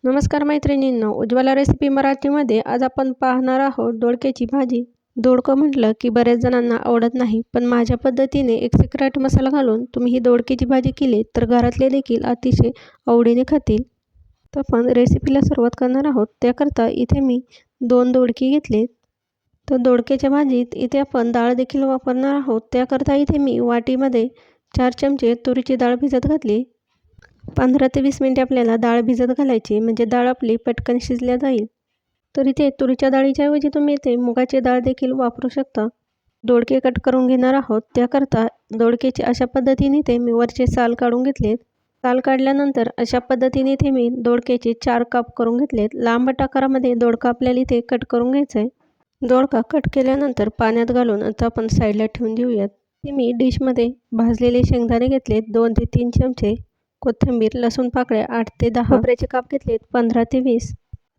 नमस्कार मैत्रिणींनो, उज्ज्वला रेसिपी मराठीमध्ये आज आपण पाहणार आहोत दोडक्याची भाजी. दोडकं म्हटलं की बऱ्याच जणांना आवडत नाही, पण माझ्या पद्धतीने एक सिक्रेट मसाला घालून तुम्ही ही दोडक्याची भाजी केली तर घरातले देखील अतिशय आवडीने खातील. तर आपण रेसिपीला सुरुवात करणार आहोत. त्याकरता इथे मी 2 दोडकी घेतले. तर दोडक्याच्या भाजीत इथे आपण डाळ देखील वापरणार आहोत. त्याकरता इथे मी वाटीमध्ये 4 चमचे तुरीची डाळ भिजत घातली. 15 ते 20 मिनिटे आपल्याला डाळ भिजत घालायची, म्हणजे डाळ आपली पटकन शिजल्या जाईल. तर इथे तुरीच्या डाळीच्या ऐवजी तुम्ही इथे मुगाची डाळ देखील वापरू शकता. दोडके कट करून घेणार आहोत. त्याकरता दोडक्याची अशा पद्धतीने इथे मी वरचे साल काढून घेतलेत. साल काढल्यानंतर अशा पद्धतीने इथे मी दोडक्याचे 4 काप करून घेतलेत. लांबट आकारामध्ये दोडका आपल्याला इथे कट करून घ्यायचा आहे. दोडका कट केल्यानंतर पाण्यात घालून आता आपण साईडला ठेवून देऊयात. ते मी डिशमध्ये भाजलेले शेंगदाणे घेतलेत 2 ते 3 चमचे, कोथिंबीर, लसूण पाकळ्या 8 ते 10, खोबऱ्याचे काप घेतलेत 15 ते 20.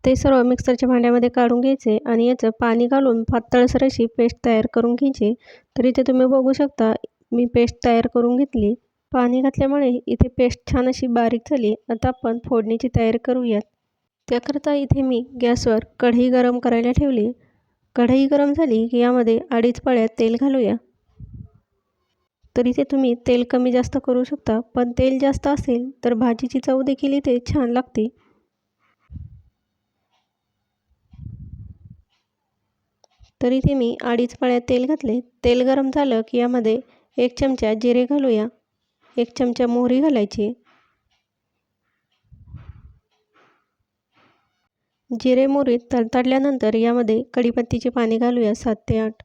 ते सर्व मिक्सरच्या भांड्यामध्ये काढून घ्यायचे आणि याचं पाणी घालून पातळसर अशी पेस्ट तयार करून घ्यायची. तर इथे तुम्ही बघू शकता मी पेस्ट तयार करून घेतली. पाणी घातल्यामुळे इथे पेस्ट छान अशी बारीक झाली. आता आपण फोडणीची तयारी करूयात. त्याकरता इथे मी गॅसवर कढई गरम करायला ठेवली. कढई गरम झाली की यामध्ये 2.5 पळ्या तेल घालूया. तर इथे तुम्ही तेल कमी जास्त करू शकता, पण तेल जास्त असेल तर भाजीची चव देखील इथे छान लागते. तर इथे मी 2.5 पळ्या तेल घातले. तेल गरम झालं की यामध्ये 1 चमचा जिरे घालूया, 1 चमचा मोहरी घालायची. जिरे मोहरी तडतडल्यानंतर यामध्ये कढीपत्त्याची पाने घालूया 7 ते 8.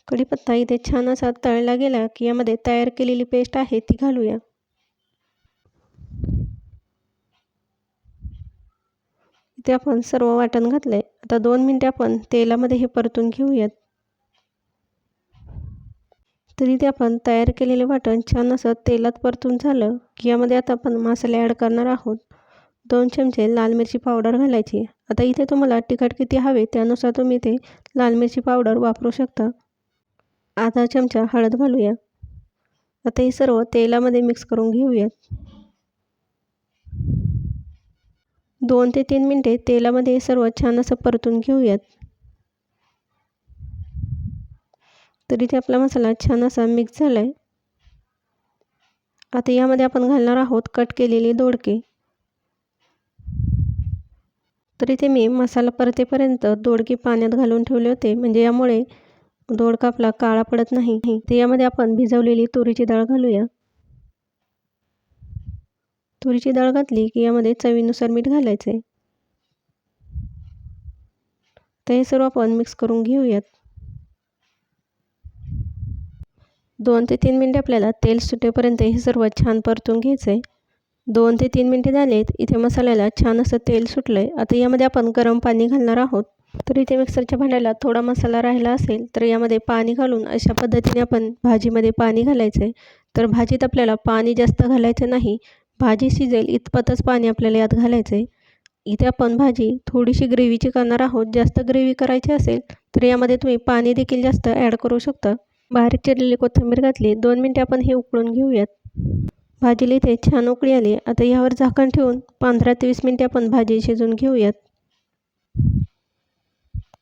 कढीपत्ता इथे छान असा तळला गेला की यामध्ये तयार केलेली पेस्ट आहे ती घालूया. इथे आपण सर्व वाटण घातले. आता 2 मिनिटे आपण तेलामध्ये हे परतून घेऊयात. तर इथे आपण तयार केलेले वाटण छान असं तेलात परतून झालं की यामध्ये आता आपण मसाले ॲड करणार आहोत. 2 चमचे लाल मिरची पावडर घालायची. आता इथे तुम्हाला तिखट किती हवे त्यानुसार तुम्ही इथे लाल मिरची पावडर वापरू शकता. अर्धा चमचा हळद घालूया. आता हे सर्व तेलामध्ये मिक्स करून घेऊयात. 2 ते 3 मिनिटे तेलामध्ये हे सर्व छान असं परतून घेऊयात. तर इथे आपला मसाला छान असा मिक्स झाला आहे. आता यामध्ये आपण घालणार आहोत कट केलेले दोडके. तर इथे मी मसाला परतेपर्यंत दोडके पाण्यात घालून ठेवले होते, म्हणजे यामुळे दोडका आपला काळा पडत नाही. तर यामध्ये आपण भिजवलेली तुरीची डाळ घालूया. तुरीची डाळ घातली की यामध्ये चवीनुसार मीठ घालायचे. तर हे सर्व आपण मिक्स करून घेऊयात. 2 ते 3 मिनिटे आपल्याला तेल सुटेपर्यंत हे सर्व छान परतून घ्यायचं आहे. 2 ते 3 मिनिटे झालेत. इथे मसाल्याला छान असं तेल सुटलं आहे. आता यामध्ये आपण गरम पाणी घालणार आहोत. तर इथे मिक्सरच्या भांड्याला थोडा मसाला राहिला असेल तर यामध्ये पाणी घालून अशा पद्धतीने आपण भाजीमध्ये पाणी घालायचं आहे. तर भाजीत आपल्याला पाणी जास्त घालायचं नाही. भाजी शिजेल इतपतच पाणी आपल्याला यात घालायचं आहे. इथे आपण भाजी थोडीशी ग्रेव्हीची करणार आहोत. जास्त ग्रेव्ही करायची असेल तर यामध्ये तुम्ही पाणी देखील जास्त ॲड करू शकता. बारीक चिरलेली कोथिंबीर घातली. 2 मिनिटे आपण हे उकळून घेऊयात. भाजीला इथे छान उकळी आली. आता यावर झाकण ठेवून 15 ते 20 मिनिटे आपण भाजी शिजवून घेऊयात.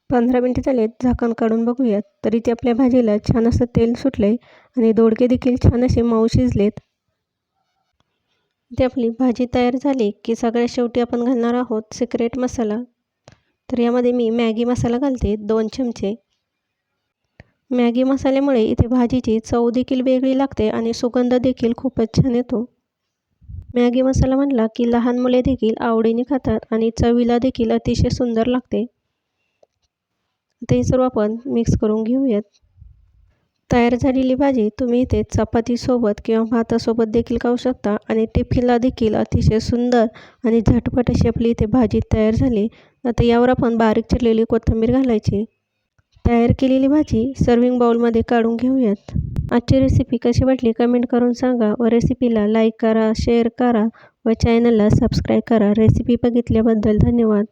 15 मिनिटे झालेत. झाकण काढून बघूयात. तर इथे आपल्या भाजीला छान असं तेल सुटलंय आणि दोडके देखील छान असे मऊ शिजलेत. इथे आपली भाजी तयार झाली की सगळ्यात शेवटी आपण घालणार आहोत सिक्रेट मसाला. तर यामध्ये मी मॅगी मसाला घालते 2 चमचे. मॅगी मसाल्यामुळे इथे भाजीची चव देखील वेगळी लागते आणि सुगंध देखील खूपच छान येतो. मॅगी मसाला म्हटला की लहान मुले देखील आवडीने खातात आणि चवीला देखील अतिशय सुंदर लागते. आता हे सर्व आपण मिक्स करून घेऊयात. तयार झालेली भाजी तुम्ही इथे चपातीसोबत किंवा भातासोबत देखील खाऊ शकता आणि टिफिनला देखील अतिशय सुंदर आणि झटपट अशी आपली इथे भाजी तयार झाली. आता यावर आपण बारीक चिरलेली कोथिंबीर घालायची. तयार केलेली भाजी सर्विंग बाउलमध्ये काढून घेऊयात. आजची रेसिपी कशी वाटली कमेंट करून सांगा व रेसिपीला लाईक करा, शेअर करा व चॅनलला सबस्क्राईब करा. रेसिपी बघितल्याबद्दल धन्यवाद.